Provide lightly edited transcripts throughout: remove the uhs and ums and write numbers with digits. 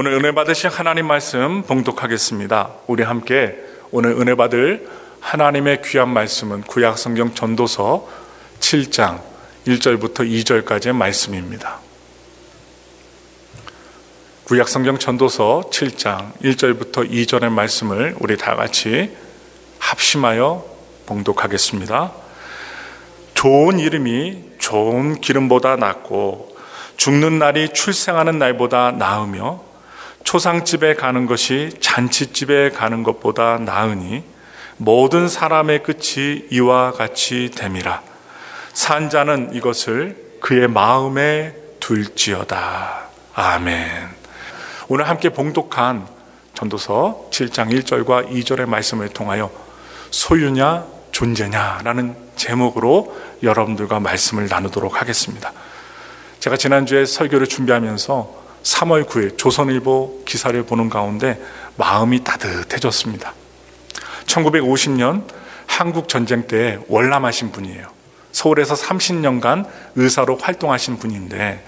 오늘 은혜 받으실 하나님 말씀 봉독하겠습니다. 우리 함께 오늘 은혜 받을 하나님의 귀한 말씀은 구약성경 전도서 7장 1절부터 2절까지의 말씀입니다. 구약성경 전도서 7장 1절부터 2절의 말씀을 우리 다 같이 합심하여 봉독하겠습니다. 좋은 이름이 좋은 기름보다 낫고 죽는 날이 출생하는 날보다 나으며 초상집에 가는 것이 잔치집에 가는 것보다 나으니 모든 사람의 끝이 이와 같이 됨이라. 산 자는 이것을 그의 마음에 둘지어다. 아멘. 오늘 함께 봉독한 전도서 7장 1절과 2절의 말씀을 통하여 소유냐 존재냐라는 제목으로 여러분들과 말씀을 나누도록 하겠습니다. 제가 지난주에 설교를 준비하면서 3월 9일 조선일보 기사를 보는 가운데 마음이 따뜻해졌습니다. 1950년 한국 전쟁 때 월남하신 분이에요. 서울에서 30년간 의사로 활동하신 분인데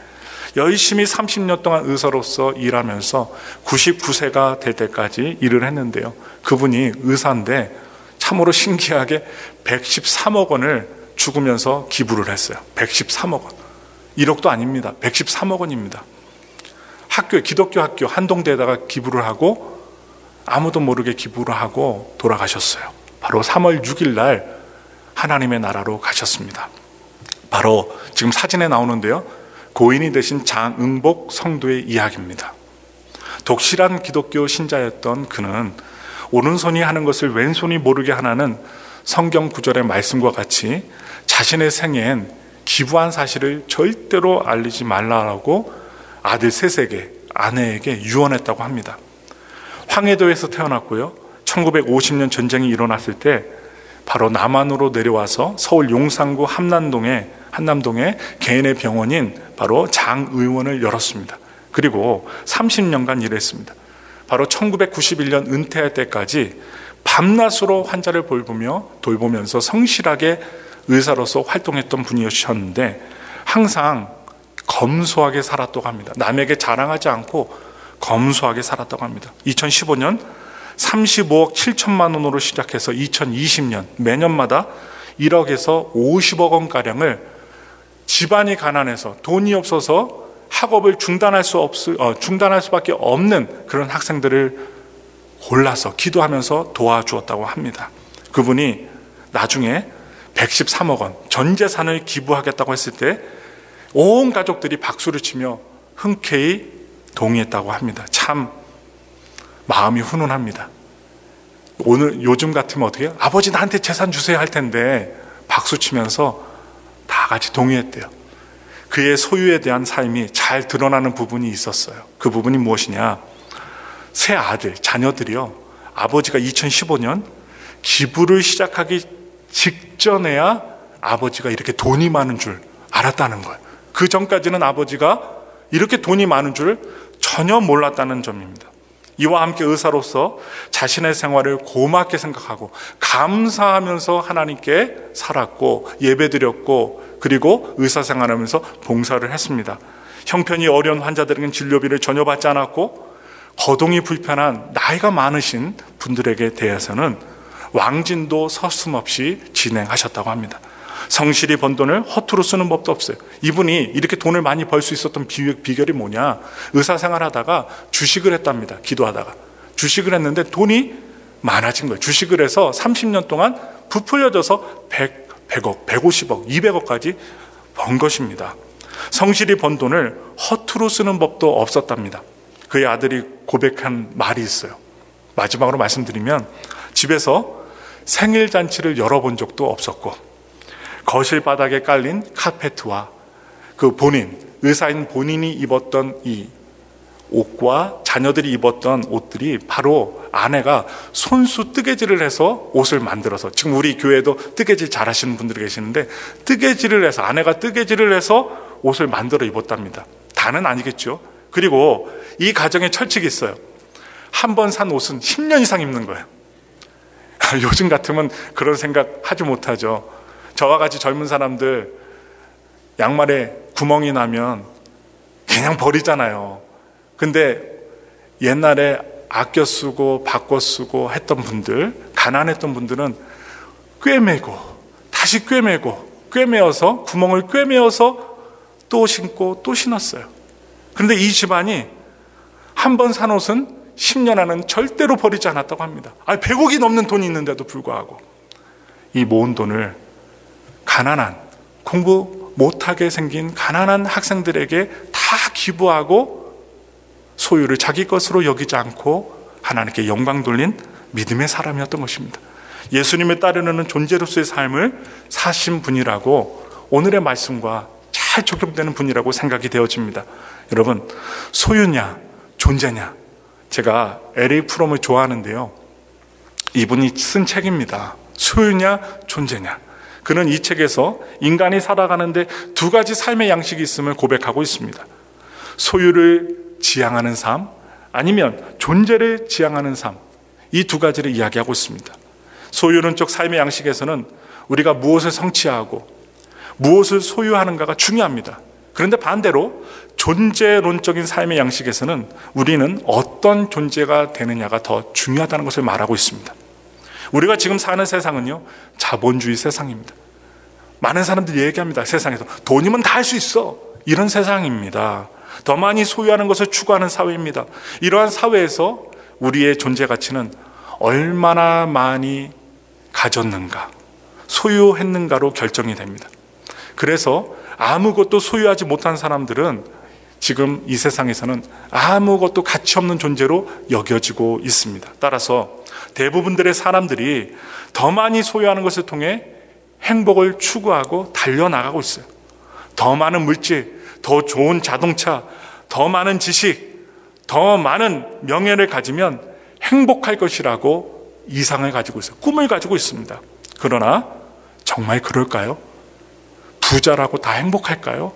열심히 30년 동안 의사로서 일하면서 99세가 될 때까지 일을 했는데요. 그분이 의사인데 참으로 신기하게 113억 원을 죽으면서 기부를 했어요. 113억 원. 1억도 아닙니다. 113억 원입니다. 학교에, 기독교 학교 한동대에다가 기부를 하고 아무도 모르게 기부를 하고 돌아가셨어요. 바로 3월 6일 날 하나님의 나라로 가셨습니다. 바로 지금 사진에 나오는데요, 고인이 되신 장응복 성도의 이야기입니다. 독실한 기독교 신자였던 그는 오른손이 하는 것을 왼손이 모르게 하라는 성경 구절의 말씀과 같이 자신의 생애엔 기부한 사실을 절대로 알리지 말라고 아들 셋에게, 아내에게 유언했다고 합니다. 황해도에서 태어났고요. 1950년 전쟁이 일어났을 때 바로 남한으로 내려와서 서울 용산구 한남동에 개인의 병원인 바로 장의원을 열었습니다. 그리고 30년간 일했습니다. 바로 1991년 은퇴할 때까지 밤낮으로 환자를 돌보면서 성실하게 의사로서 활동했던 분이셨는데 항상 검소하게 살았다고 합니다. 남에게 자랑하지 않고 검소하게 살았다고 합니다. 2015년 35억 7천만 원으로 시작해서 2020년 매년마다 1억에서 50억 원가량을 집안이 가난해서 돈이 없어서 학업을 중단할 수밖에 없는 그런 학생들을 골라서 기도하면서 도와주었다고 합니다. 그분이 나중에 113억 원 전 재산을 기부하겠다고 했을 때 온 가족들이 박수를 치며 흔쾌히 동의했다고 합니다. 참 마음이 훈훈합니다. 요즘 같으면 어떻게 해요? 아버지 나한테 재산 주세요 할 텐데 박수 치면서 다 같이 동의했대요. 그의 소유에 대한 삶이 잘 드러나는 부분이 있었어요. 그 부분이 무엇이냐? 세 아들, 자녀들이요, 아버지가 2015년 기부를 시작하기 직전에야 아버지가 이렇게 돈이 많은 줄 알았다는 거예요. 그 전까지는 아버지가 이렇게 돈이 많은 줄 전혀 몰랐다는 점입니다. 이와 함께 의사로서 자신의 생활을 고맙게 생각하고 감사하면서 하나님께 살았고 예배드렸고 그리고 의사생활하면서 봉사를 했습니다. 형편이 어려운 환자들에게는 진료비를 전혀 받지 않았고 거동이 불편한 나이가 많으신 분들에게 대해서는 왕진도 서슴없이 진행하셨다고 합니다. 성실히 번 돈을 허투루 쓰는 법도 없어요. 이분이 이렇게 돈을 많이 벌 수 있었던 비결이 뭐냐? 의사생활하다가 주식을 했답니다. 기도하다가 주식을 했는데 돈이 많아진 거예요. 주식을 해서 30년 동안 부풀려져서 100억, 150억, 200억까지 번 것입니다. 성실히 번 돈을 허투루 쓰는 법도 없었답니다. 그의 아들이 고백한 말이 있어요. 마지막으로 말씀드리면 집에서 생일 잔치를 열어본 적도 없었고 거실 바닥에 깔린 카페트와 그 의사인 본인이 입었던 이 옷과 자녀들이 입었던 옷들이 바로 아내가 손수 뜨개질을 해서 옷을 만들어서, 지금 우리 교회도 뜨개질 잘하시는 분들이 계시는데 아내가 뜨개질을 해서 옷을 만들어 입었답니다. 다는 아니겠죠. 그리고 이 가정에 철칙이 있어요. 한 번 산 옷은 10년 이상 입는 거예요. 요즘 같으면 그런 생각 하지 못하죠. 저와 같이 젊은 사람들 양말에 구멍이 나면 그냥 버리잖아요. 근데 옛날에 아껴 쓰고 바꿔 쓰고 했던 분들, 가난했던 분들은 꿰매고 다시 꿰매고 꿰매어서 구멍을 꿰매어서 또 신고 또 신었어요. 그런데 이 집안이 한 번 산 옷은 10년 안은 절대로 버리지 않았다고 합니다. 100억이 넘는 돈이 있는데도 불구하고 이 모은 돈을 가난한, 공부 못하게 생긴 가난한 학생들에게 다 기부하고 소유를 자기 것으로 여기지 않고 하나님께 영광 돌린 믿음의 사람이었던 것입니다. 예수님을 따르는 존재로서의 삶을 사신 분이라고 오늘의 말씀과 잘 적용되는 분이라고 생각이 되어집니다. 여러분, 소유냐 존재냐, 제가 L.A. 프롬을 좋아하는데요, 이분이 쓴 책입니다. 소유냐 존재냐. 그는 이 책에서 인간이 살아가는데 두 가지 삶의 양식이 있음을 고백하고 있습니다. 소유를 지향하는 삶, 아니면 존재를 지향하는 삶, 이 두 가지를 이야기하고 있습니다. 소유론적 삶의 양식에서는 우리가 무엇을 성취하고 무엇을 소유하는가가 중요합니다. 그런데 반대로 존재론적인 삶의 양식에서는 우리는 어떤 존재가 되느냐가 더 중요하다는 것을 말하고 있습니다. 우리가 지금 사는 세상은요, 자본주의 세상입니다. 많은 사람들이 얘기합니다. 세상에서 돈이면 다 할 수 있어, 이런 세상입니다. 더 많이 소유하는 것을 추구하는 사회입니다. 이러한 사회에서 우리의 존재 가치는 얼마나 많이 가졌는가, 소유했는가로 결정이 됩니다. 그래서 아무것도 소유하지 못한 사람들은 지금 이 세상에서는 아무것도 가치 없는 존재로 여겨지고 있습니다. 따라서 대부분들의 사람들이 더 많이 소유하는 것을 통해 행복을 추구하고 달려나가고 있어요. 더 많은 물질, 더 좋은 자동차, 더 많은 지식, 더 많은 명예를 가지면 행복할 것이라고 이상을 가지고 있어요. 꿈을 가지고 있습니다. 그러나 정말 그럴까요? 부자라고 다 행복할까요?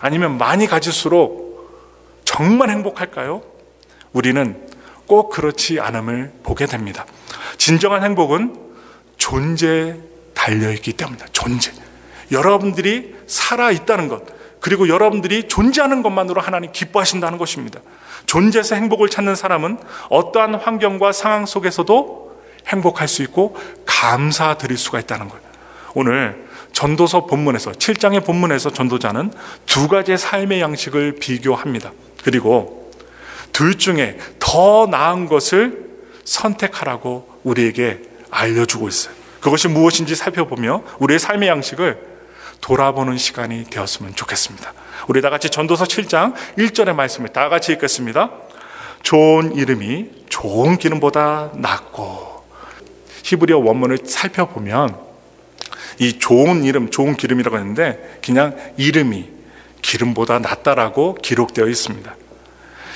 아니면 많이 가질수록 정말 행복할까요? 우리는 꼭 그렇지 않음을 보게 됩니다. 진정한 행복은 존재에 달려있기 때문입니다. 존재. 여러분들이 살아있다는 것, 그리고 여러분들이 존재하는 것만으로 하나님 기뻐하신다는 것입니다. 존재에서 행복을 찾는 사람은 어떠한 환경과 상황 속에서도 행복할 수 있고 감사드릴 수가 있다는 거예요. 오늘 전도서 본문에서, 7장의 본문에서 전도자는 두 가지의 삶의 양식을 비교합니다. 그리고 둘 중에 더 나은 것을 선택하라고 우리에게 알려주고 있어요. 그것이 무엇인지 살펴보며 우리의 삶의 양식을 돌아보는 시간이 되었으면 좋겠습니다. 우리 다 같이 전도서 7장 1절의 말씀을 다 같이 읽겠습니다. 좋은 이름이 좋은 기름보다 낫고. 히브리어 원문을 살펴보면 이 좋은 이름, 좋은 기름이라고 했는데 그냥 이름이 기름보다 낫다라고 기록되어 있습니다.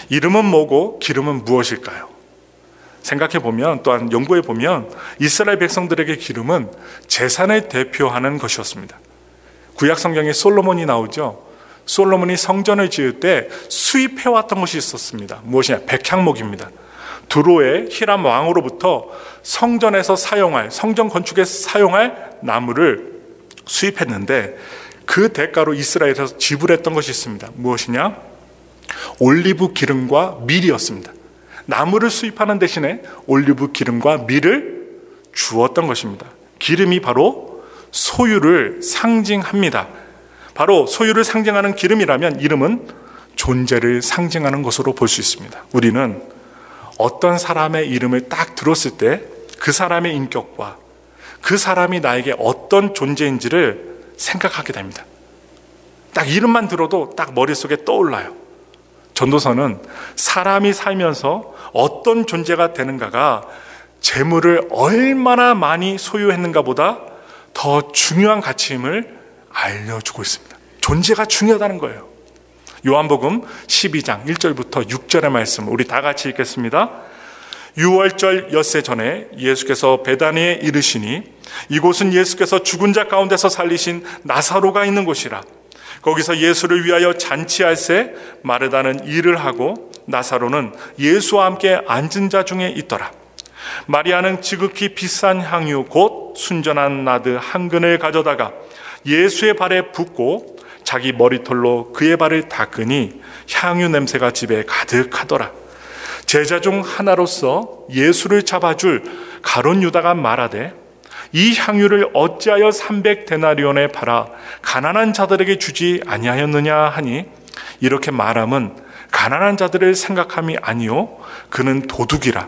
이름은 뭐고 기름은 무엇일까요? 생각해보면, 또한 연구해보면 이스라엘 백성들에게 기름은 재산을 대표하는 것이었습니다. 구약 성경에 솔로몬이 나오죠. 솔로몬이 성전을 지을 때 수입해왔던 것이 있었습니다. 무엇이냐? 백향목입니다. 두로의 히람 왕으로부터 성전에서 사용할, 성전 건축에 사용할 나무를 수입했는데 그 대가로 이스라엘에서 지불했던 것이 있습니다. 무엇이냐? 올리브 기름과 밀이었습니다. 나무를 수입하는 대신에 올리브 기름과 밀을 주었던 것입니다. 기름이 바로 소유를 상징합니다. 바로 소유를 상징하는 기름이라면 이름은 존재를 상징하는 것으로 볼 수 있습니다. 우리는 어떤 사람의 이름을 딱 들었을 때 그 사람의 인격과 그 사람이 나에게 어떤 존재인지를 생각하게 됩니다. 딱 이름만 들어도 딱 머릿속에 떠올라요. 전도서는 사람이 살면서 어떤 존재가 되는가가 재물을 얼마나 많이 소유했는가보다 더 중요한 가치임을 알려주고 있습니다. 존재가 중요하다는 거예요. 요한복음 12장 1절부터 6절의 말씀 우리 다 같이 읽겠습니다. 6월절 엿새 전에 예수께서 베다니에 이르시니 이곳은 예수께서 죽은 자 가운데서 살리신 나사로가 있는 곳이라. 거기서 예수를 위하여 잔치할새 마르다는 일을 하고 나사로는 예수와 함께 앉은 자 중에 있더라. 마리아는 지극히 비싼 향유 곧 순전한 나드 한 근을 가져다가 예수의 발에 붓고 자기 머리털로 그의 발을 닦으니 향유 냄새가 집에 가득하더라. 제자 중 하나로서 예수를 잡아줄 가룟 유다가 말하되 이 향유를 어찌하여 300데나리온에 팔아 가난한 자들에게 주지 아니하였느냐 하니 이렇게 말함은 가난한 자들을 생각함이 아니요 그는 도둑이라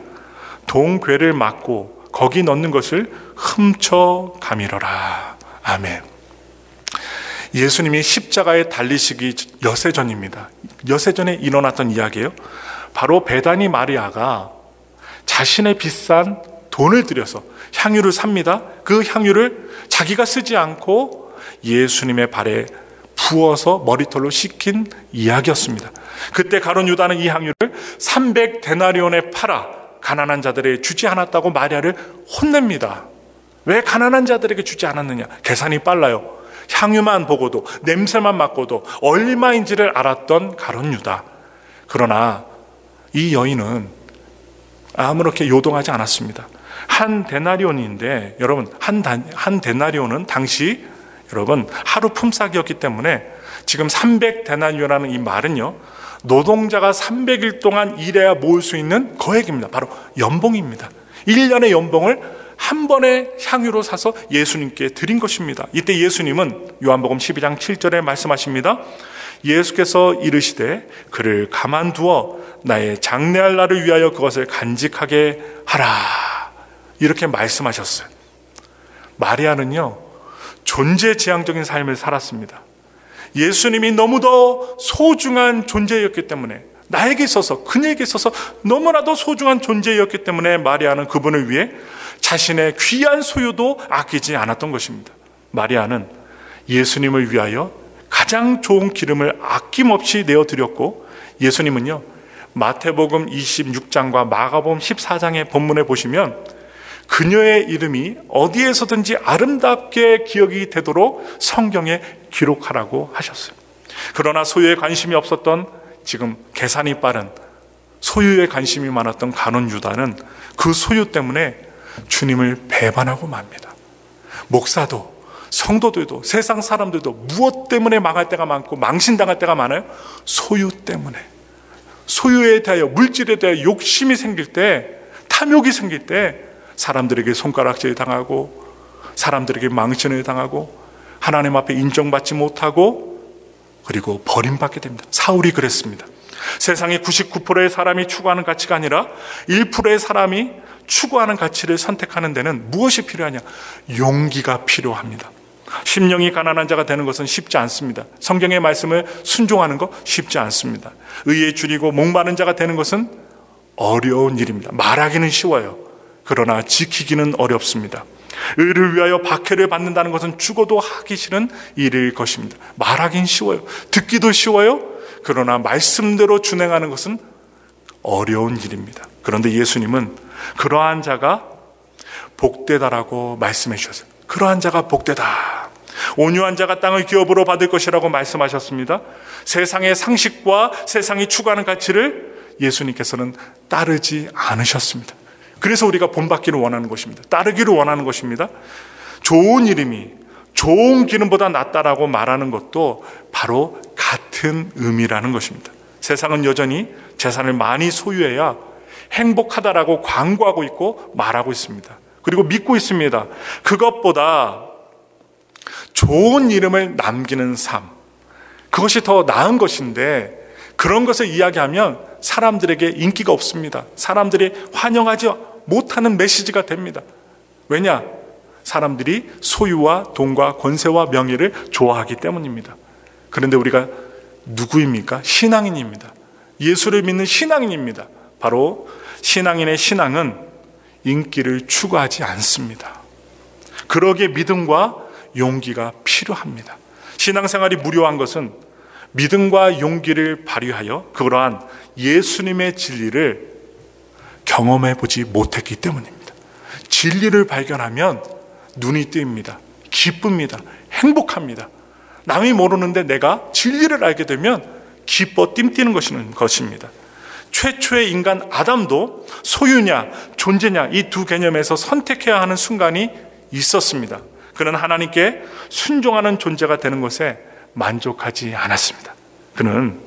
동궤를 막고 거기 넣는 것을 훔쳐가미러라. 아멘. 예수님이 십자가에 달리시기 여세 전입니다. 여세 전에 일어났던 이야기예요. 바로 베다니 마리아가 자신의 비싼 돈을 들여서 향유를 삽니다. 그 향유를 자기가 쓰지 않고 예수님의 발에 부어서 머리털로 씻긴 이야기였습니다. 그때 가룟 유다는 이 향유를 300데나리온에 팔아 가난한 자들에게 주지 않았다고 마리아를 혼냅니다. 왜 가난한 자들에게 주지 않았느냐? 계산이 빨라요. 향유만 보고도, 냄새만 맡고도 얼마인지를 알았던 가룟 유다. 그러나 이 여인은 아무렇게 요동하지 않았습니다. 한 데나리온인데, 여러분, 한 데나리온은 당시 여러분 하루 품삯이었기 때문에 지금 300데나리온이라는 이 말은요, 노동자가 300일 동안 일해야 모을 수 있는 거액입니다. 바로 연봉입니다. 1년의 연봉을 한 번에 향유로 사서 예수님께 드린 것입니다. 이때 예수님은 요한복음 12장 7절에 말씀하십니다. 예수께서 이르시되 그를 가만두어 나의 장래할 날을 위하여 그것을 간직하게 하라. 이렇게 말씀하셨어요. 마리아는요, 존재지향적인 삶을 살았습니다. 예수님이 너무도 소중한 존재였기 때문에, 나에게 있어서, 그녀에게 있어서 너무나도 소중한 존재였기 때문에 마리아는 그분을 위해 자신의 귀한 소유도 아끼지 않았던 것입니다. 마리아는 예수님을 위하여 가장 좋은 기름을 아낌없이 내어드렸고, 예수님은요, 마태복음 26장과 마가복음 14장의 본문에 보시면 그녀의 이름이 어디에서든지 아름답게 기억이 되도록 성경에 기록하라고 하셨어요. 그러나 소유에 관심이 없었던, 지금 계산이 빠른, 소유에 관심이 많았던 가룟 유다는 그 소유 때문에 주님을 배반하고 맙니다. 목사도, 성도들도, 세상 사람들도 무엇 때문에 망할 때가 많고 망신당할 때가 많아요? 소유 때문에. 소유에 대하여, 물질에 대하여 욕심이 생길 때, 탐욕이 생길 때 사람들에게 손가락질 당하고, 사람들에게 망신을 당하고, 하나님 앞에 인정받지 못하고, 그리고 버림받게 됩니다. 사울이 그랬습니다. 세상의 99%의 사람이 추구하는 가치가 아니라 1%의 사람이 추구하는 가치를 선택하는 데는 무엇이 필요하냐? 용기가 필요합니다. 심령이 가난한 자가 되는 것은 쉽지 않습니다. 성경의 말씀을 순종하는 거 쉽지 않습니다. 의에 줄이고 목마른 자가 되는 것은 어려운 일입니다. 말하기는 쉬워요. 그러나 지키기는 어렵습니다. 의를 위하여 박해를 받는다는 것은 죽어도 하기 싫은 일일 것입니다. 말하긴 쉬워요. 듣기도 쉬워요. 그러나 말씀대로 준행하는 것은 어려운 일입니다. 그런데 예수님은 그러한 자가 복되다라고 말씀해 주셨어요. 그러한 자가 복되다. 온유한 자가 땅을 기업으로 받을 것이라고 말씀하셨습니다. 세상의 상식과 세상이 추구하는 가치를 예수님께서는 따르지 않으셨습니다. 그래서 우리가 본받기를 원하는 것입니다. 따르기를 원하는 것입니다. 좋은 이름이 좋은 기름보다 낫다라고 말하는 것도 바로 같은 의미라는 것입니다. 세상은 여전히 재산을 많이 소유해야 행복하다라고 광고하고 있고 말하고 있습니다. 그리고 믿고 있습니다. 그것보다 좋은 이름을 남기는 삶, 그것이 더 나은 것인데, 그런 것을 이야기하면 사람들에게 인기가 없습니다. 사람들이 환영하지 못하는 메시지가 됩니다. 왜냐? 사람들이 소유와 돈과 권세와 명예를 좋아하기 때문입니다. 그런데 우리가 누구입니까? 신앙인입니다. 예수를 믿는 신앙인입니다. 바로 신앙인의 신앙은 인기를 추구하지 않습니다. 그러기에 믿음과 용기가 필요합니다. 신앙생활이 무료한 것은 믿음과 용기를 발휘하여 그러한 예수님의 진리를 경험해 보지 못했기 때문입니다. 진리를 발견하면 눈이 뜨입니다. 기쁩니다. 행복합니다. 남이 모르는데 내가 진리를 알게 되면 기뻐 띵뛰는 것입니다. 최초의 인간 아담도 소유냐 존재냐 이 두 개념에서 선택해야 하는 순간이 있었습니다. 그는 하나님께 순종하는 존재가 되는 것에 만족하지 않았습니다. 그는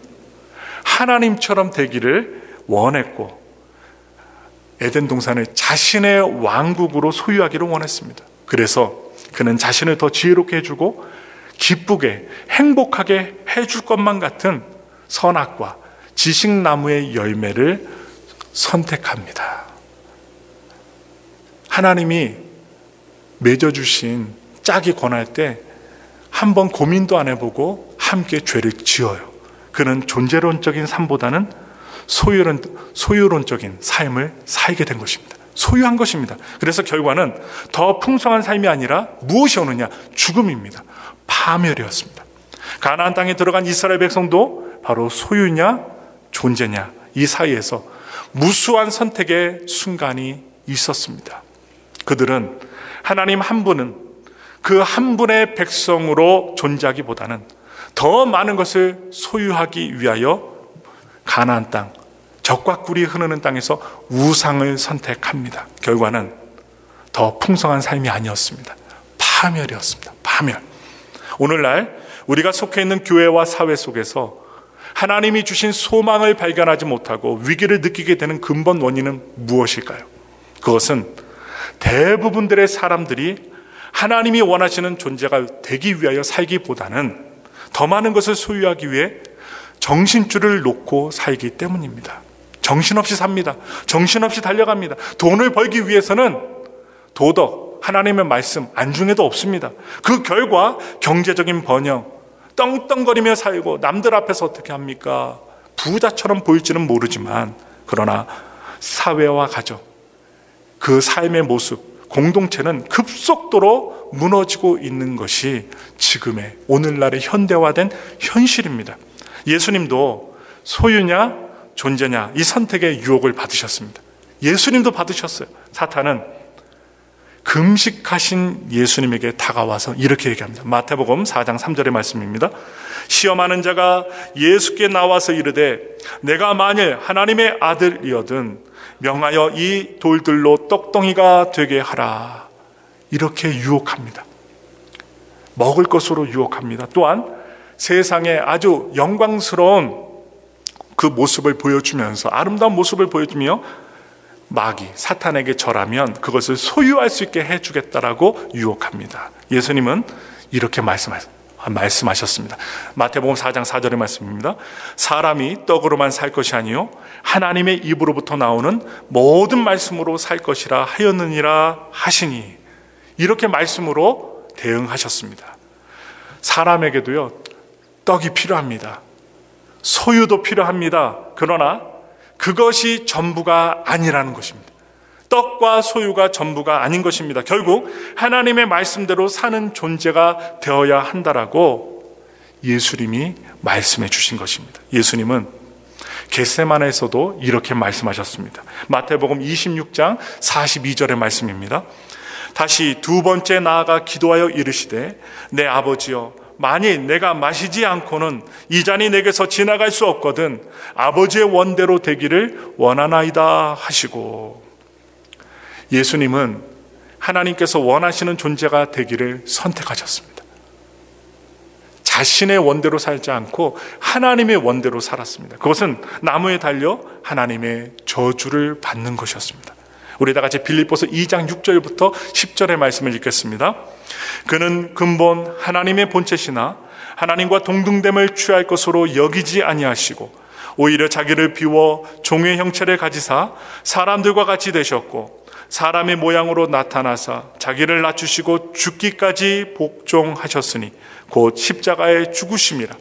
하나님처럼 되기를 원했고, 에덴 동산을 자신의 왕국으로 소유하기를 원했습니다. 그래서 그는 자신을 더 지혜롭게 해주고 기쁘게 행복하게 해줄 것만 같은 선악과 지식나무의 열매를 선택합니다. 하나님이 맺어주신 짝이 권할 때 한번 고민도 안 해보고 함께 죄를 지어요. 그는 존재론적인 삶보다는 소유론적인 삶을 살게 된 것입니다. 소유한 것입니다. 그래서 결과는 더 풍성한 삶이 아니라 무엇이 오느냐? 죽음입니다. 파멸이었습니다. 가나안 땅에 들어간 이스라엘 백성도 바로 소유냐 존재냐 이 사이에서 무수한 선택의 순간이 있었습니다. 그들은 하나님 한 분은 그 한 분의 백성으로 존재하기보다는 더 많은 것을 소유하기 위하여 가나안 땅, 적과 꿀이 흐르는 땅에서 우상을 선택합니다. 결과는 더 풍성한 삶이 아니었습니다. 파멸이었습니다. 파멸. 오늘날 우리가 속해 있는 교회와 사회 속에서 하나님이 주신 소망을 발견하지 못하고 위기를 느끼게 되는 근본 원인은 무엇일까요? 그것은 대부분들의 사람들이 하나님이 원하시는 존재가 되기 위하여 살기보다는 더 많은 것을 소유하기 위해 정신줄을 놓고 살기 때문입니다. 정신없이 삽니다. 정신없이 달려갑니다. 돈을 벌기 위해서는 도덕, 하나님의 말씀 안중에도 없습니다. 그 결과 경제적인 번영, 떵떵거리며 살고 남들 앞에서 어떻게 합니까? 부자처럼 보일지는 모르지만 그러나 사회와 가족, 그 삶의 모습, 공동체는 급속도로 무너지고 있는 것이 지금의 오늘날의 현대화된 현실입니다. 예수님도 소유냐 존재냐 이 선택의 유혹을 받으셨습니다. 예수님도 받으셨어요. 사탄은 금식하신 예수님에게 다가와서 이렇게 얘기합니다. 마태복음 4장 3절의 말씀입니다. 시험하는 자가 예수께 나와서 이르되 내가 만일 하나님의 아들이거든 명하여 이 돌들로 떡덩이가 되게 하라. 이렇게 유혹합니다. 먹을 것으로 유혹합니다. 또한 세상에 아주 영광스러운 그 모습을 보여주면서 아름다운 모습을 보여주며 마귀, 사탄에게 절하면 그것을 소유할 수 있게 해주겠다라고 유혹합니다. 예수님은 이렇게 말씀하셨습니다. 마태복음 4장 4절의 말씀입니다. 사람이 떡으로만 살 것이 아니요 하나님의 입으로부터 나오는 모든 말씀으로 살 것이라 하였느니라 하시니 이렇게 말씀으로 대응하셨습니다. 사람에게도요 떡이 필요합니다. 소유도 필요합니다. 그러나 그것이 전부가 아니라는 것입니다. 떡과 소유가 전부가 아닌 것입니다. 결국 하나님의 말씀대로 사는 존재가 되어야 한다라고 예수님이 말씀해 주신 것입니다. 예수님은 겟세마네에서도 이렇게 말씀하셨습니다. 마태복음 26장 42절의 말씀입니다. 다시 두 번째 나아가 기도하여 이르시되 내 아버지여 만일 내가 마시지 않고는 이 잔이 내게서 지나갈 수 없거든 아버지의 원대로 되기를 원하나이다 하시고 예수님은 하나님께서 원하시는 존재가 되기를 선택하셨습니다. 자신의 원대로 살지 않고 하나님의 원대로 살았습니다. 그것은 나무에 달려 하나님의 저주를 받는 것이었습니다. 우리 다 같이 빌립보서 2장 6절부터 10절의 말씀을 읽겠습니다. 그는 근본 하나님의 본체시나 하나님과 동등됨을 취할 것으로 여기지 아니하시고 오히려 자기를 비워 종의 형체를 가지사 사람들과 같이 되셨고 사람의 모양으로 나타나사 자기를 낮추시고 죽기까지 복종하셨으니 곧 십자가에 죽으심이라.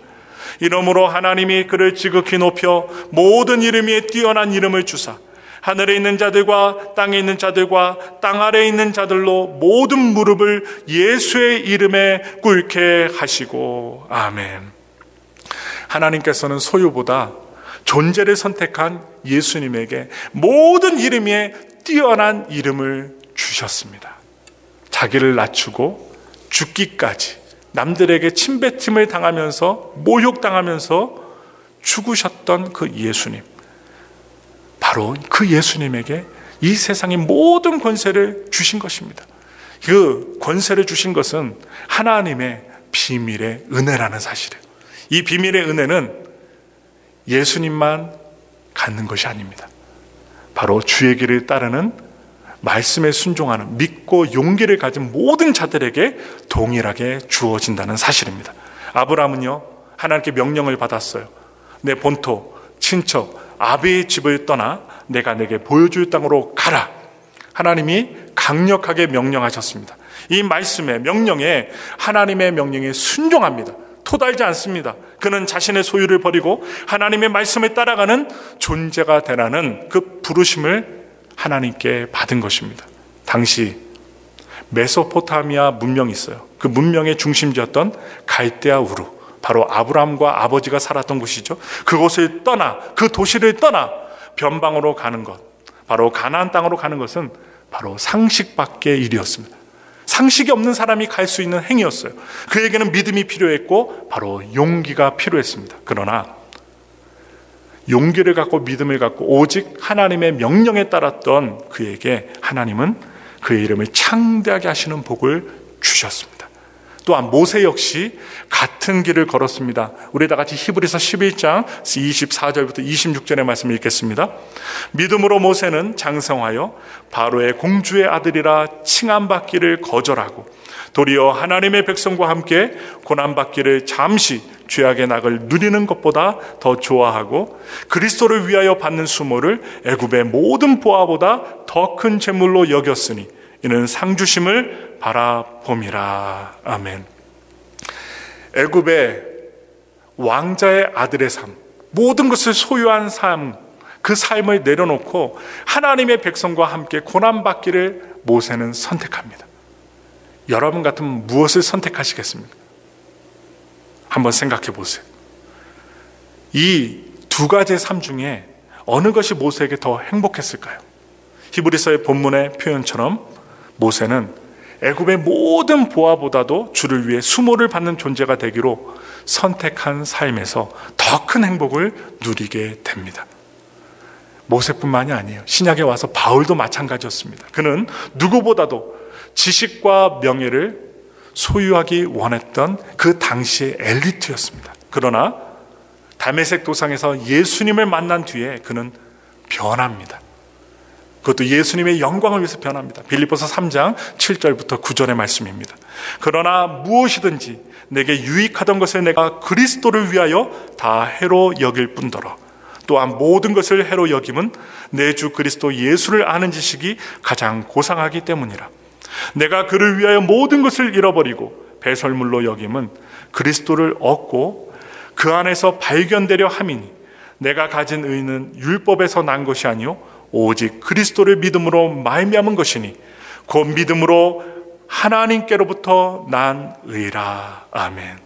이러므로 하나님이 그를 지극히 높여 모든 이름 위에 뛰어난 이름을 주사 하늘에 있는 자들과 땅에 있는 자들과 땅 아래에 있는 자들로 모든 무릎을 예수의 이름에 꿇게 하시고 아멘. 하나님께서는 소유보다 존재를 선택한 예수님에게 모든 이름 위에 뛰어난 이름을 주셨습니다. 자기를 낮추고 죽기까지 남들에게 침뱉음을 당하면서 모욕당하면서 죽으셨던 그 예수님, 바로 그 예수님에게 이 세상의 모든 권세를 주신 것입니다. 그 권세를 주신 것은 하나님의 비밀의 은혜라는 사실이에요. 이 비밀의 은혜는 예수님만 갖는 것이 아닙니다. 바로 주의 길을 따르는 말씀에 순종하는 믿고 용기를 가진 모든 자들에게 동일하게 주어진다는 사실입니다. 아브라함은요, 하나님께 명령을 받았어요. 내 본토, 친척, 아비의 집을 떠나 내가 내게 보여줄 땅으로 가라. 하나님이 강력하게 명령하셨습니다. 이 말씀에, 명령에, 하나님의 명령에 순종합니다. 토달지 않습니다. 그는 자신의 소유를 버리고 하나님의 말씀에 따라가는 존재가 되라는 그 부르심을 하나님께 받은 것입니다. 당시 메소포타미아 문명이 있어요. 그 문명의 중심지였던 갈대아 우르, 바로 아브라함과 아버지가 살았던 곳이죠. 그곳을 떠나, 그 도시를 떠나 변방으로 가는 것, 바로 가나안 땅으로 가는 것은 바로 상식 밖의 일이었습니다. 상식이 없는 사람이 갈 수 있는 행위였어요. 그에게는 믿음이 필요했고 바로 용기가 필요했습니다. 그러나 용기를 갖고 믿음을 갖고 오직 하나님의 명령에 따랐던 그에게 하나님은 그의 이름을 창대하게 하시는 복을 주셨습니다. 또한 모세 역시 같은 길을 걸었습니다. 우리 다 같이 히브리서 11장 24절부터 26절의 말씀을 읽겠습니다. 믿음으로 모세는 장성하여 바로의 공주의 아들이라 칭함받기를 거절하고 도리어 하나님의 백성과 함께 고난받기를 잠시 죄악의 낙을 누리는 것보다 더 좋아하고 그리스도를 위하여 받는 수모를 애굽의 모든 보화보다 더 큰 재물로 여겼으니 이는 상주심을 바라봄이라. 아멘. 애굽의 왕자의 아들의 삶, 모든 것을 소유한 삶, 그 삶을 내려놓고 하나님의 백성과 함께 고난받기를 모세는 선택합니다. 여러분 같으면 무엇을 선택하시겠습니까? 한번 생각해 보세요. 이 두 가지의 삶 중에 어느 것이 모세에게 더 행복했을까요? 히브리서의 본문의 표현처럼 모세는 애굽의 모든 보화보다도 주를 위해 수모를 받는 존재가 되기로 선택한 삶에서 더 큰 행복을 누리게 됩니다. 모세뿐만이 아니에요. 신약에 와서 바울도 마찬가지였습니다. 그는 누구보다도 지식과 명예를 소유하기 원했던 그 당시의 엘리트였습니다. 그러나 다메섹 도상에서 예수님을 만난 뒤에 그는 변합니다. 그것도 예수님의 영광을 위해서 변합니다. 빌립보서 3장 7절부터 9절의 말씀입니다. 그러나 무엇이든지 내게 유익하던 것을 내가 그리스도를 위하여 다 해로 여길 뿐더러 또한 모든 것을 해로 여김은 내 주 그리스도 예수를 아는 지식이 가장 고상하기 때문이라. 내가 그를 위하여 모든 것을 잃어버리고 배설물로 여김은 그리스도를 얻고 그 안에서 발견되려 함이니 내가 가진 의는 율법에서 난 것이 아니요 오직 그리스도를 믿음으로 말미암은 것이니 곧 믿음으로 하나님께로부터 난 의라. 아멘.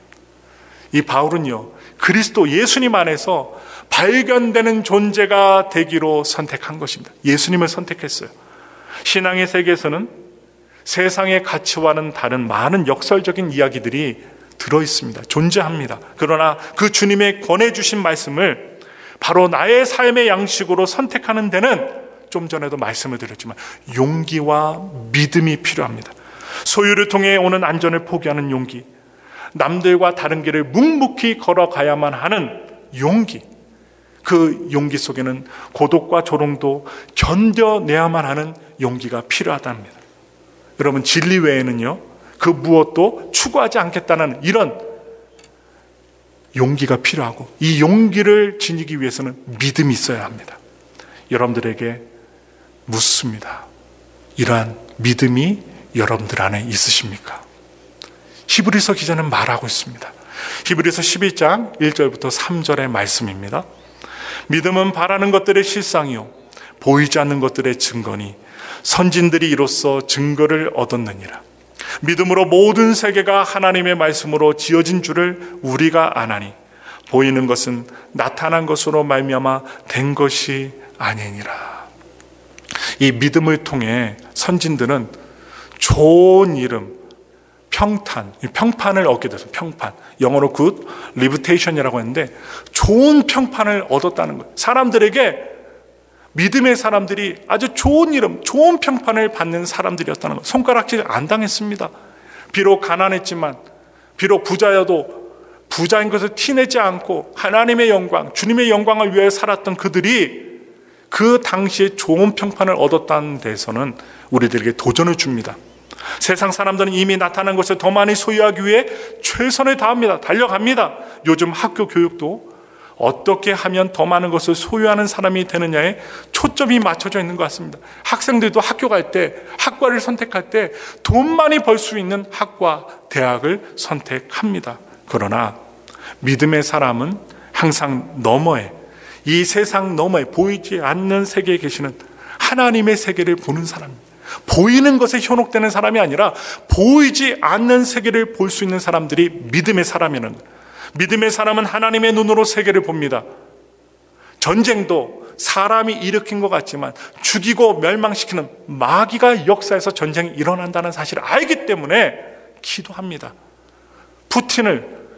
이 바울은요, 그리스도 예수님 안에서 발견되는 존재가 되기로 선택한 것입니다. 예수님을 선택했어요. 신앙의 세계에서는 세상의 가치와는 다른 많은 역설적인 이야기들이 들어있습니다. 존재합니다. 그러나 그 주님의 권해주신 말씀을 바로 나의 삶의 양식으로 선택하는 데는 좀 전에도 말씀을 드렸지만 용기와 믿음이 필요합니다. 소유를 통해 오는 안전을 포기하는 용기, 남들과 다른 길을 묵묵히 걸어가야만 하는 용기, 그 용기 속에는 고독과 조롱도 견뎌내야만 하는 용기가 필요하답니다. 여러분, 진리 외에는요, 그 무엇도 추구하지 않겠다는 이런 용기가 필요하고, 이 용기를 지니기 위해서는 믿음이 있어야 합니다. 여러분들에게 묻습니다. 이러한 믿음이 여러분들 안에 있으십니까? 히브리서 기자는 말하고 있습니다. 히브리서 11장 1절부터 3절의 말씀입니다. 믿음은 바라는 것들의 실상이요 보이지 않는 것들의 증거니 선진들이 이로써 증거를 얻었느니라. 믿음으로 모든 세계가 하나님의 말씀으로 지어진 줄을 우리가 아나니 보이는 것은 나타난 것으로 말미암아 된 것이 아니니라. 이 믿음을 통해 선진들은 좋은 이름, 평판을 얻게 됐어요. 평판, 영어로 good reputation이라고 했는데 좋은 평판을 얻었다는 거예요. 사람들에게, 믿음의 사람들이 아주 좋은 이름, 좋은 평판을 받는 사람들이었다는 거예요. 손가락질 안 당했습니다. 비록 가난했지만, 비록 부자여도 부자인 것을 티내지 않고 하나님의 영광, 주님의 영광을 위해 살았던 그들이 그 당시에 좋은 평판을 얻었다는 데서는 우리들에게 도전을 줍니다. 세상 사람들은 이미 나타난 것을 더 많이 소유하기 위해 최선을 다합니다. 달려갑니다. 요즘 학교 교육도 어떻게 하면 더 많은 것을 소유하는 사람이 되느냐에 초점이 맞춰져 있는 것 같습니다. 학생들도 학교 갈 때, 학과를 선택할 때 돈 많이 벌 수 있는 학과, 대학을 선택합니다. 그러나 믿음의 사람은 항상 너머에, 이 세상 너머에 보이지 않는 세계에 계시는 하나님의 세계를 보는 사람입니다. 보이는 것에 현혹되는 사람이 아니라 보이지 않는 세계를 볼 수 있는 사람들이 믿음의 사람이라는 거예요. 믿음의 사람은 하나님의 눈으로 세계를 봅니다. 전쟁도 사람이 일으킨 것 같지만 죽이고 멸망시키는 마귀가 역사에서 전쟁이 일어난다는 사실을 알기 때문에 기도합니다.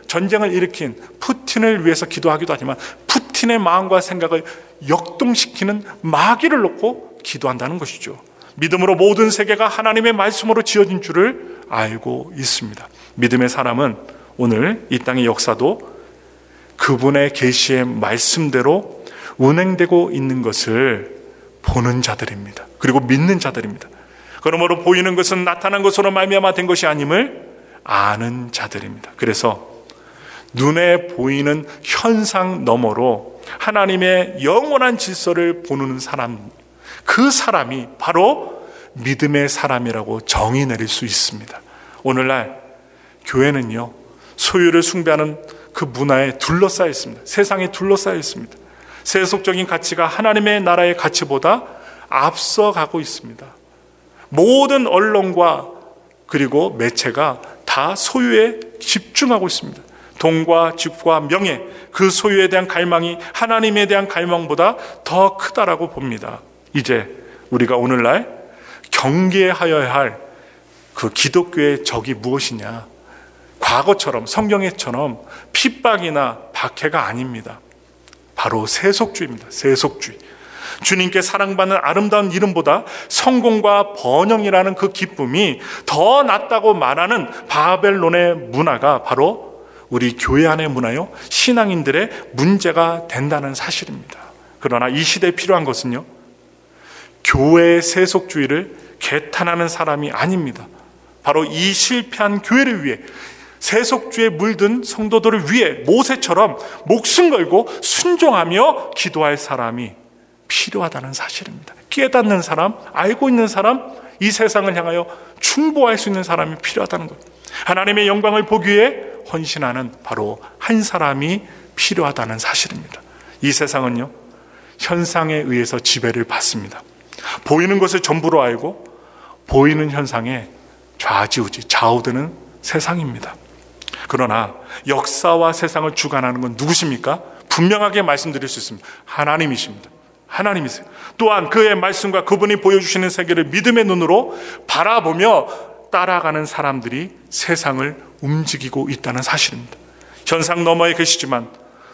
전쟁을 일으킨 푸틴을 위해서 기도하기도 하지만 푸틴의 마음과 생각을 역동시키는 마귀를 놓고 기도한다는 것이죠. 믿음으로 모든 세계가 하나님의 말씀으로 지어진 줄을 알고 있습니다. 믿음의 사람은 오늘 이 땅의 역사도 그분의 계시의 말씀대로 운행되고 있는 것을 보는 자들입니다. 그리고 믿는 자들입니다. 그러므로 보이는 것은 나타난 것으로 말미암아 된 것이 아님을 아는 자들입니다. 그래서 눈에 보이는 현상 너머로 하나님의 영원한 질서를 보는 사람, 그 사람이 바로 믿음의 사람이라고 정의 내릴 수 있습니다. 오늘날 교회는요, 소유를 숭배하는 그 문화에 둘러싸여 있습니다. 세상에 둘러싸여 있습니다. 세속적인 가치가 하나님의 나라의 가치보다 앞서가고 있습니다. 모든 언론과 그리고 매체가 다 소유에 집중하고 있습니다. 돈과 집과 명예, 그 소유에 대한 갈망이 하나님에 대한 갈망보다 더 크다라고 봅니다. 이제 우리가 오늘날 경계하여야 할 그 기독교의 적이 무엇이냐? 과거처럼 성경에처럼 핍박이나 박해가 아닙니다. 바로 세속주의입니다. 세속주의. 주님께 사랑받는 아름다운 이름보다 성공과 번영이라는 그 기쁨이 더 낫다고 말하는 바벨론의 문화가 바로 우리 교회 안의 문화요, 신앙인들의 문제가 된다는 사실입니다. 그러나 이 시대에 필요한 것은요, 교회의 세속주의를 개탄하는 사람이 아닙니다. 바로 이 실패한 교회를 위해, 세속주의에 물든 성도들을 위해 모세처럼 목숨 걸고 순종하며 기도할 사람이 필요하다는 사실입니다. 깨닫는 사람, 알고 있는 사람, 이 세상을 향하여 충보할 수 있는 사람이 필요하다는 것. 하나님의 영광을 보기 위해 헌신하는 바로 한 사람이 필요하다는 사실입니다. 이 세상은요, 현상에 의해서 지배를 받습니다. 보이는 것을 전부로 알고 보이는 현상에 좌우되는 세상입니다. 그러나 역사와 세상을 주관하는 건 누구십니까? 분명하게 말씀드릴 수 있습니다. 하나님이십니다. 하나님이세요. 또한 그의 말씀과 그분이 보여주시는 세계를 믿음의 눈으로 바라보며 따라가는 사람들이 세상을 움직이고 있다는 사실입니다. 현상 너머에 계시지만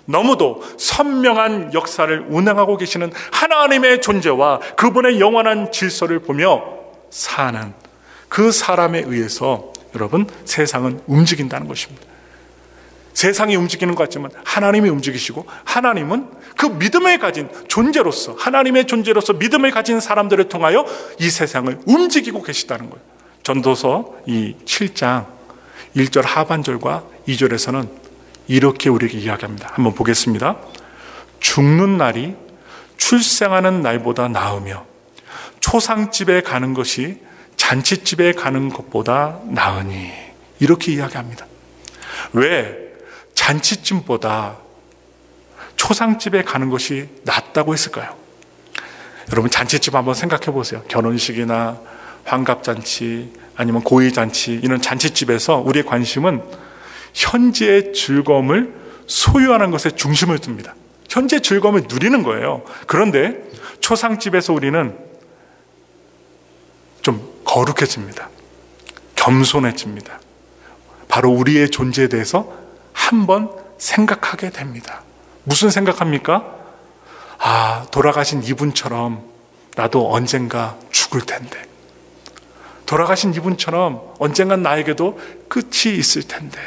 너무도 선명한 역사를 운행하고 계시는 하나님의 존재와 그분의 영원한 질서를 보며 사는 그 사람에 의해서 여러분, 세상은 움직인다는 것입니다. 세상이 움직이는 것 같지만 하나님이 움직이시고, 하나님은 그 믿음을 가진 존재로서, 하나님의 존재로서 믿음을 가진 사람들을 통하여 이 세상을 움직이고 계시다는 거예요. 전도서 이 7장 1절 하반절과 2절에서는 이렇게 우리에게 이야기합니다. 한번 보겠습니다. 죽는 날이 출생하는 날보다 나으며 초상집에 가는 것이 잔치집에 가는 것보다 나으니, 이렇게 이야기합니다. 왜 잔치집보다 초상집에 가는 것이 낫다고 했을까요? 여러분, 잔치집 한번 생각해 보세요. 결혼식이나 환갑잔치 아니면 고위잔치, 이런 잔치집에서 우리의 관심은 현재의 즐거움을 소유하는 것에 중심을 둡니다. 현재 즐거움을 누리는 거예요. 그런데 초상집에서 우리는 좀 거룩해집니다. 겸손해집니다. 바로 우리의 존재에 대해서 한번 생각하게 됩니다. 무슨 생각합니까? 돌아가신 이분처럼 나도 언젠가 죽을 텐데, 돌아가신 이분처럼 언젠간 나에게도 끝이 있을 텐데,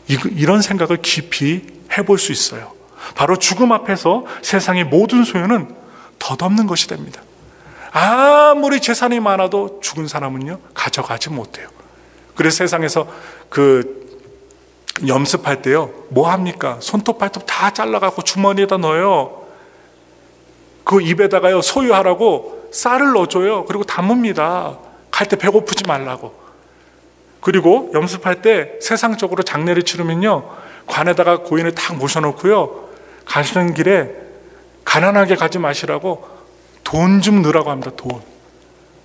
이런 생각을 깊이 해볼 수 있어요. 바로 죽음 앞에서 세상의 모든 소유는 덧없는 것이 됩니다. 아무리 재산이 많아도 죽은 사람은요 가져가지 못해요. 그래서 세상에서 염습할 때요 뭐 합니까? 손톱 발톱 다 잘라갖고 주머니에다 넣어요. 그 입에다가요 소유하라고 쌀을 넣어줘요. 그리고 담읍니다. 갈 때 배고프지 말라고. 그리고 염습할 때 세상적으로 장례를 치르면요 관에다가 고인을 탁 모셔놓고요 가시는 길에 가난하게 가지 마시라고 돈 좀 넣으라고 합니다. 돈.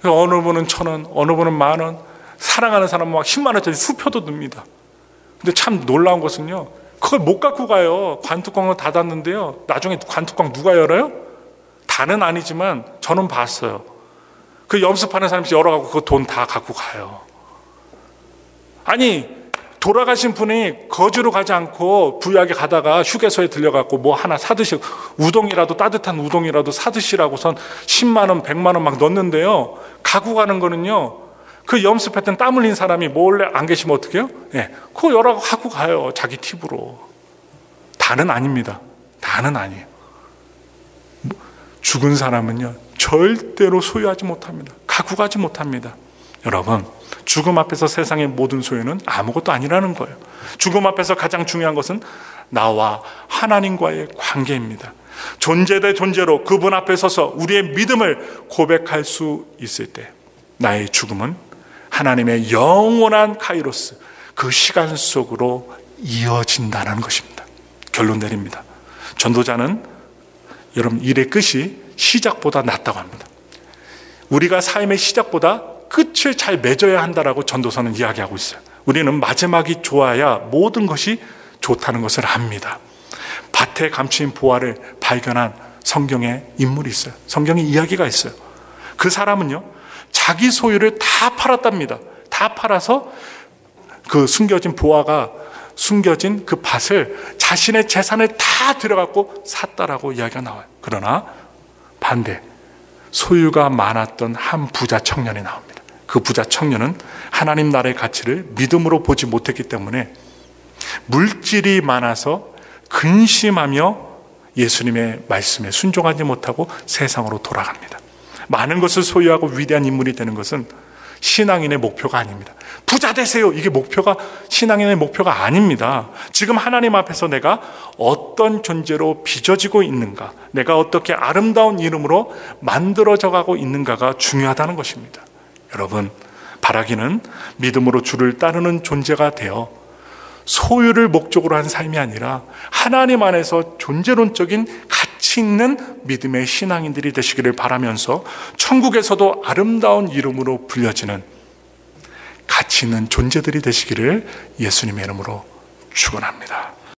어느 분은 1,000원, 어느 분은 10,000원, 사랑하는 사람은 막 10만 원짜리 수표도 넣습니다. 근데 참 놀라운 것은요 그걸 못 갖고 가요. 관뚜껑을 닫았는데요 나중에 관뚜껑 누가 열어요? 다는 아니지만 저는 봤어요. 그 염습하는 사람이 열어가고 그 돈 다 갖고 가요. 아니 돌아가신 분이 거주로 가지 않고 부유하게 가다가 휴게소에 들려갖고 뭐 하나 사드시고 우동이라도 따뜻한 우동이라도 사드시라고선 10만 원 100만 원 막 넣는데요 갖고 가는 거는요 그 염습했던 땀 흘린 사람이 몰래 안 계시면 어떡해요? 예, 그거 열어갖고 갖고 가요. 자기 팁으로. 다는 아닙니다. 다는 아니에요. 죽은 사람은요 절대로 소유하지 못합니다. 갖고 가지 못합니다. 여러분 죽음 앞에서 세상의 모든 소유는 아무것도 아니라는 거예요. 죽음 앞에서 가장 중요한 것은 나와 하나님과의 관계입니다. 존재 대 존재로 그분 앞에 서서 우리의 믿음을 고백할 수 있을 때 나의 죽음은 하나님의 영원한 카이로스 그 시간 속으로 이어진다는 것입니다. 결론 내립니다. 전도자는 여러분 일의 끝이 시작보다 낫다고 합니다. 우리가 삶의 시작보다 끝을 잘 맺어야 한다라고 전도서는 이야기하고 있어요. 우리는 마지막이 좋아야 모든 것이 좋다는 것을 압니다. 밭에 감추인 보화를 발견한 성경에 인물이 있어요. 성경에 이야기가 있어요. 그 사람은요 자기 소유를 다 팔았답니다. 다 팔아서 그 숨겨진 보화가 숨겨진 그 밭을 자신의 재산을 다 들여갖고 샀다라고 이야기가 나와요. 그러나 반대 소유가 많았던 한 부자 청년이 나옵니다. 그 부자 청년은 하나님 나라의 가치를 믿음으로 보지 못했기 때문에 물질이 많아서 근심하며 예수님의 말씀에 순종하지 못하고 세상으로 돌아갑니다. 많은 것을 소유하고 위대한 인물이 되는 것은 신앙인의 목표가 아닙니다. 부자 되세요. 이게 목표가 신앙인의 목표가 아닙니다. 지금 하나님 앞에서 내가 어떤 존재로 빚어지고 있는가, 내가 어떻게 아름다운 이름으로 만들어져 가고 있는가가 중요하다는 것입니다. 여러분, 바라기는 믿음으로 주를 따르는 존재가 되어 소유를 목적으로 한 삶이 아니라 하나님 안에서 존재론적인 가치 있는 믿음의 신앙인들이 되시기를 바라면서 천국에서도 아름다운 이름으로 불려지는 가치 있는 존재들이 되시기를 예수님의 이름으로 축원합니다.